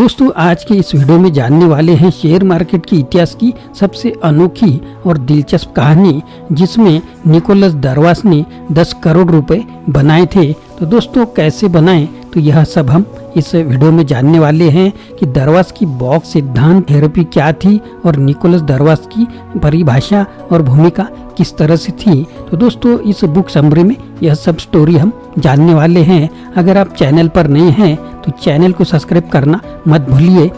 दोस्तों आज के इस वीडियो में जानने वाले हैं शेयर मार्केट के इतिहास की सबसे अनोखी और दिलचस्प कहानी, जिसमें निकोलस दरवास ने 10 करोड़ रुपए बनाए थे। तो दोस्तों कैसे बनाए, तो यह सब हम इस वीडियो में जानने वाले हैं कि दरवास की बॉक्स सिद्धांत थेरेपी क्या थी और निकोलस दरवास की परिभाषा और भूमिका किस तरह से थी। तो दोस्तों इस बुक समरी में यह सब स्टोरी हम जानने वाले हैं। अगर आप चैनल पर नए हैं तो चैनल को सब्सक्राइब करना मत भूलिए।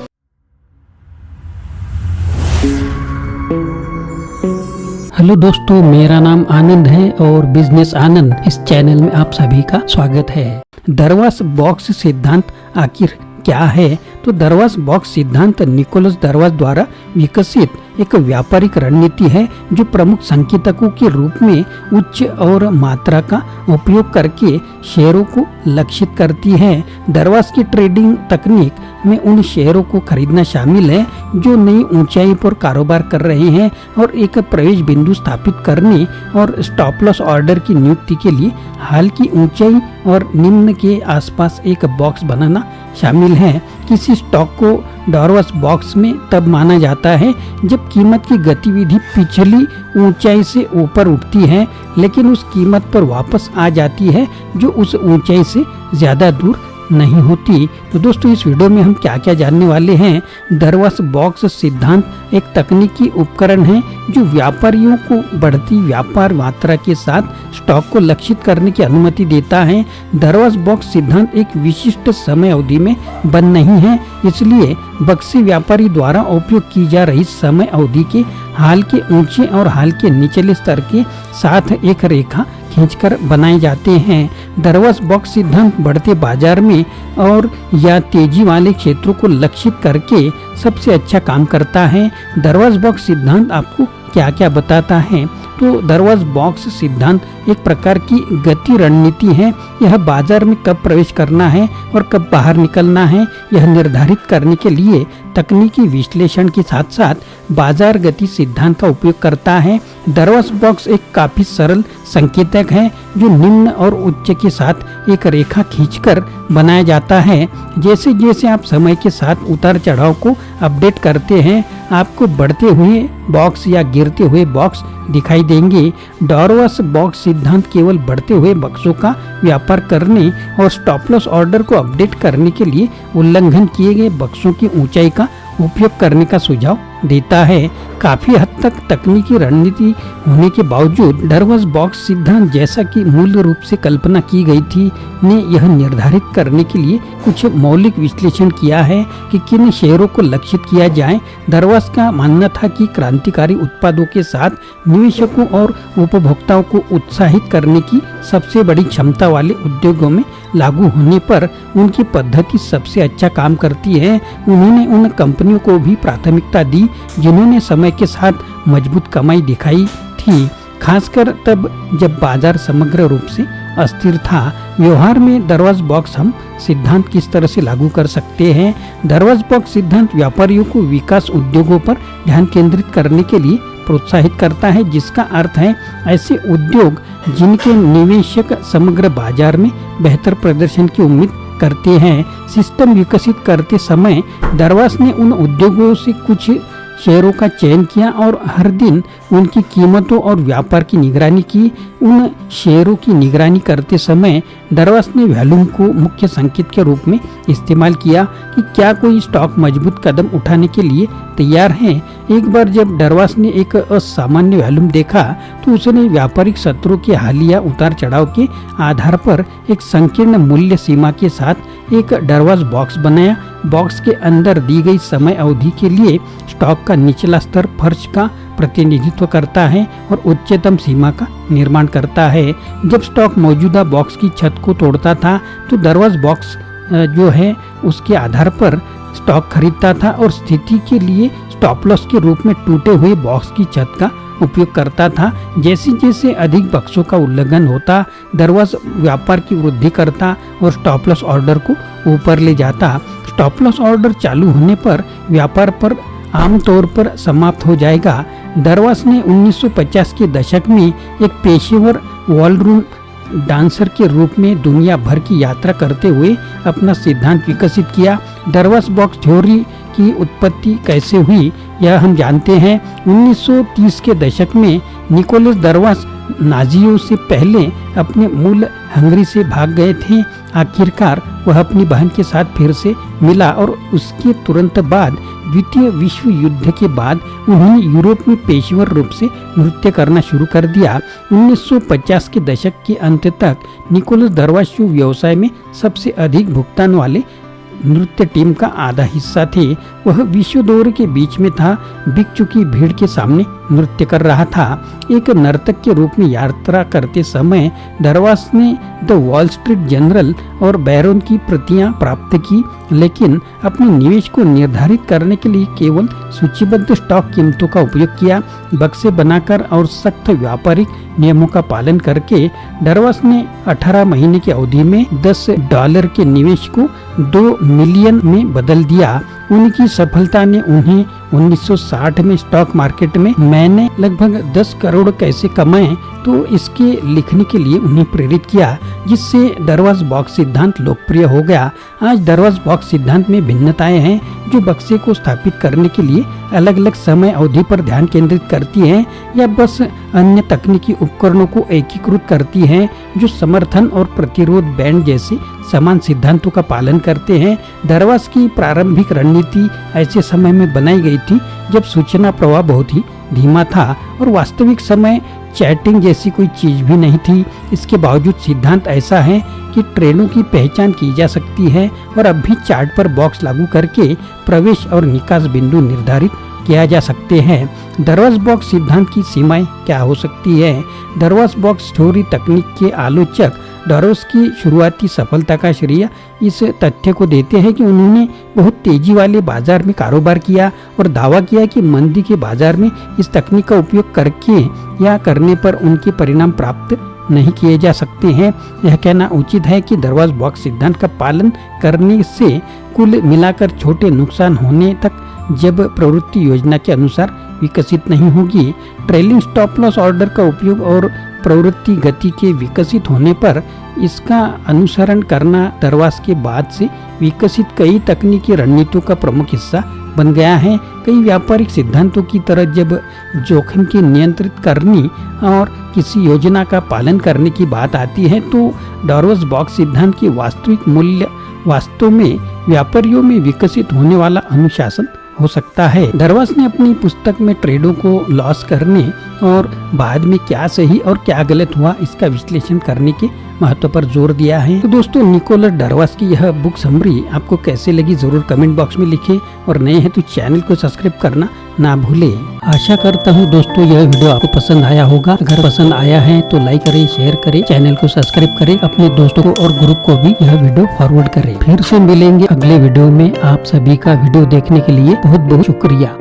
हेलो दोस्तों, मेरा नाम आनंद है और बिजनेस आनंद इस चैनल में आप सभी का स्वागत है। दरवास बॉक्स सिद्धांत आखिर क्या है? तो दरवास बॉक्स सिद्धांत निकोलस दरवास द्वारा विकसित एक व्यापारिक रणनीति है जो प्रमुख संकेतकों के रूप में उच्च और मात्रा का उपयोग करके शेयरों को लक्षित करती है। दरवास की ट्रेडिंग तकनीक में उन शेयरों को खरीदना शामिल है जो नई ऊंचाई पर कारोबार कर रहे हैं और एक प्रवेश बिंदु स्थापित करने और स्टॉप लॉस ऑर्डर की नियुक्ति के लिए हाल की ऊंचाई और निम्न के आसपास एक बॉक्स बनाना शामिल है। किसी स्टॉक को दरवास बॉक्स में तब माना जाता है जब कीमत की गतिविधि पिछली ऊंचाई से ऊपर उठती है लेकिन उस कीमत पर वापस आ जाती है जो उस ऊंचाई से ज्यादा दूर नहीं होती। तो दोस्तों इस वीडियो में हम क्या क्या जानने वाले हैं। दरवास बॉक्स सिद्धांत एक तकनीकी उपकरण है जो व्यापारियों को बढ़ती व्यापार मात्रा के साथ स्टॉक को लक्षित करने की अनुमति देता है। दरवास बॉक्स सिद्धांत एक विशिष्ट समय अवधि में बंद नहीं है, इसलिए बक्से व्यापारी द्वारा उपयोग की जा रही समय अवधि के हाल के ऊंचे और हाल के निचले स्तर के साथ एक रेखा खींचकर बनाए जाते हैं। दरवास बॉक्स सिद्धांत बढ़ते बाजार में और या तेजी वाले क्षेत्रों को लक्षित करके सबसे अच्छा काम करता है। दरवास बॉक्स सिद्धांत आपको क्या क्या बताता है? तो दरवास बॉक्स सिद्धांत एक प्रकार की गति रणनीति है। यह बाजार में कब प्रवेश करना है और कब बाहर निकलना है यह निर्धारित करने के लिए तकनीकी विश्लेषण के साथ साथ बाजार गति सिद्धांत का उपयोग करता है। दरवास बॉक्स एक काफी सरल संकेतक है जो निम्न और उच्च के साथ एक रेखा खींचकर बनाया जाता है। जैसे जैसे आप समय के साथ उतार चढ़ाव को अपडेट करते हैं आपको बढ़ते हुए बॉक्स या गिरते हुए बॉक्स दिखाई देंगे। दरवास बॉक्स सिद्धांत केवल बढ़ते हुए बक्सों का व्यापार करने और स्टॉप लॉस ऑर्डर को अपडेट करने के लिए उल्लंघन किए गए बक्सों की ऊंचाई का उपयोग करने का सुझाव देता है। काफी हद तक तकनीकी रणनीति होने के बावजूद दरवास बॉक्स सिद्धांत जैसा कि मूल रूप से कल्पना की गई थी ने यह निर्धारित करने के लिए कुछ मौलिक विश्लेषण किया है कि किन शेयरों को लक्षित किया जाए। दरवास का मानना था कि क्रांतिकारी उत्पादों के साथ निवेशकों और उपभोक्ताओं को उत्साहित करने की सबसे बड़ी क्षमता वाले उद्योगों में लागू होने पर उनकी पद्धति सबसे अच्छा काम करती है। उन्होंने उन कंपनियों को भी प्राथमिकता दी जिन्होंने समय के साथ मजबूत कमाई दिखाई थी, खासकर तब जब बाजार समग्र रूप से अस्थिर था। व्यवहार में दरवास बॉक्स हम सिद्धांत किस तरह से लागू कर सकते हैं? दरवास बॉक्स सिद्धांत व्यापारियों को विकास उद्योगों पर ध्यान केंद्रित करने के लिए प्रोत्साहित करता है, जिसका अर्थ है ऐसे उद्योग जिनके निवेशक समग्र बाजार में बेहतर प्रदर्शन की उम्मीद करते हैं। सिस्टम विकसित करते समय दरवास ने उन उद्योगों से कुछ शेयरों का चयन किया और हर दिन उनकी कीमतों और व्यापार की निगरानी की। उन शेयरों की निगरानी करते समय दरवास ने वॉल्यूम को मुख्य संकेत के रूप में इस्तेमाल किया कि क्या कोई स्टॉक मजबूत कदम उठाने के लिए तैयार है। एक बार जब दरवास ने एक असामान्य वॉल्यूम देखा तो उसने व्यापारिक सत्रों के हालिया उतार चढ़ाव के आधार पर एक संकीर्ण मूल्य सीमा के साथ एक दरवास बॉक्स बनाया। बॉक्स के अंदर दी गई समय अवधि के लिए स्टॉक का निचला स्तर फर्श का प्रतिनिधित्व करता है और उच्चतम सीमा का निर्माण करता है। जब स्टॉक मौजूदा बॉक्स की छत को तोड़ता था तो दरवास बॉक्स जो है उसके आधार पर स्टॉक खरीदता था और स्थिति के लिए स्टॉप लॉस के रूप में टूटे हुए बॉक्स की छत का उपयोग करता था। जैसे जैसे अधिक बक्सों का उल्लंघन होता दरवास व्यापार की वृद्धि करता और स्टॉप लॉस ऑर्डर को ऊपर ले जाता। स्टॉप लॉस ऑर्डर चालू होने पर व्यापार पर आमतौर पर समाप्त हो जाएगा। दरवास ने 1950 के दशक में एक पेशेवर वॉलरूम डांसर के रूप में दुनिया भर की यात्रा करते हुए अपना सिद्धांत विकसित किया। दरवास बॉक्स थ्योरी की उत्पत्ति कैसे हुई यह हम जानते हैं। 1930 के दशक में निकोलस दरवास नाजियों से पहले अपने मूल हंगरी से भाग गए थे। आखिरकार वह अपनी बहन के साथ फिर से मिला और उसके तुरंत बाद द्वितीय विश्व युद्ध के बाद उन्होंने यूरोप में पेशेवर रूप से नृत्य करना शुरू कर दिया। 1950 के दशक के अंत तक निकोलस दरवास शो व्यवसाय में सबसे अधिक भुगतान वाले नृत्य टीम का आधा हिस्सा थे। वह विश्व दौरे के बीच में था, बिक चुकी भीड़ के सामने नृत्य कर रहा था। एक नर्तक के रूप में यात्रा करते समय दरवास ने द वॉल स्ट्रीट जर्नल और बैरोन की प्रतियां प्राप्त की, लेकिन अपने निवेश को निर्धारित करने के लिए केवल सूचीबद्ध स्टॉक कीमतों का उपयोग किया। बक्से बनाकर और सख्त व्यापारिक नियमों का पालन करके दरवास ने 18 महीने की अवधि में $10 के निवेश को 2 मिलियन में बदल दिया। उनकी सफलता ने उन्हें 1960 में स्टॉक मार्केट में मैंने लगभग 10 करोड़ कैसे कमाए तो इसके लिखने के लिए उन्हें प्रेरित किया, जिससे दरवास बॉक्स सिद्धांत लोकप्रिय हो गया। आज दरवास बॉक्स सिद्धांत में भिन्नताएं हैं जो बक्से को स्थापित करने के लिए अलग अलग समय अवधि पर ध्यान केंद्रित करती हैं या बस अन्य तकनीकी उपकरणों को एकीकृत करती हैं जो समर्थन और प्रतिरोध बैंड जैसे समान सिद्धांतों का पालन करते हैं। दरवास की प्रारंभिक रणनीति ऐसे समय में बनाई गई थी जब सूचना प्रवाह बहुत ही धीमा था और वास्तविक समय चैटिंग जैसी कोई चीज भी नहीं थी। इसके बावजूद सिद्धांत ऐसा है कि ट्रेनों की पहचान की जा सकती है और अब भी चार्ट पर बॉक्स लागू करके प्रवेश और निकास बिंदु निर्धारित किया जा सकते हैं। दरवास बॉक्स सिद्धांत की सीमाएं क्या हो सकती है? दरवास बॉक्स थ्योरी तकनीक के आलोचक दरवास की शुरुआती सफलता का श्रेय इस तथ्य को देते हैं कि उन्होंने बहुत तेजी वाले बाजार में कारोबार किया और दावा किया कि मंदी के बाजार में इस तकनीक का उपयोग करके या करने पर उनके परिणाम प्राप्त नहीं किए जा सकते हैं। यह कहना उचित है कि दरवास बॉक्स सिद्धांत का पालन करने से कुल मिलाकर छोटे नुकसान होने तक जब प्रवृत्ति योजना के अनुसार विकसित नहीं होगी। ट्रेलिंग स्टॉप लॉस ऑर्डर का उपयोग और प्रवृत्ति गति के विकसित होने पर इसका अनुसरण करना दरवास के बाद से विकसित कई तकनीकी रणनीतियों का प्रमुख हिस्सा बन गया है। कई व्यापारिक सिद्धांतों की तरह जब जोखिम की नियंत्रित करनी और किसी योजना का पालन करने की बात आती है तो दरवास बॉक्स सिद्धांत की वास्तविक मूल्य वास्तव में व्यापारियों में विकसित होने वाला अनुशासन हो सकता है। दरवास ने अपनी पुस्तक में ट्रेडों को लॉस करने और बाद में क्या सही और क्या गलत हुआ इसका विश्लेषण करने के महत्व पर जोर दिया है। तो दोस्तों, निकोलस दरवास की यह बुक समरी आपको कैसे लगी जरूर कमेंट बॉक्स में लिखें और नए हैं तो चैनल को सब्सक्राइब करना ना भूले। आशा करता हूँ दोस्तों यह वीडियो आपको पसंद आया होगा। अगर पसंद आया है तो लाइक करें, शेयर करें, चैनल को सब्सक्राइब करें, अपने दोस्तों को और ग्रुप को भी यह वीडियो फॉरवर्ड करें। फिर से मिलेंगे अगले वीडियो में। आप सभी का वीडियो देखने के लिए बहुत बहुत शुक्रिया।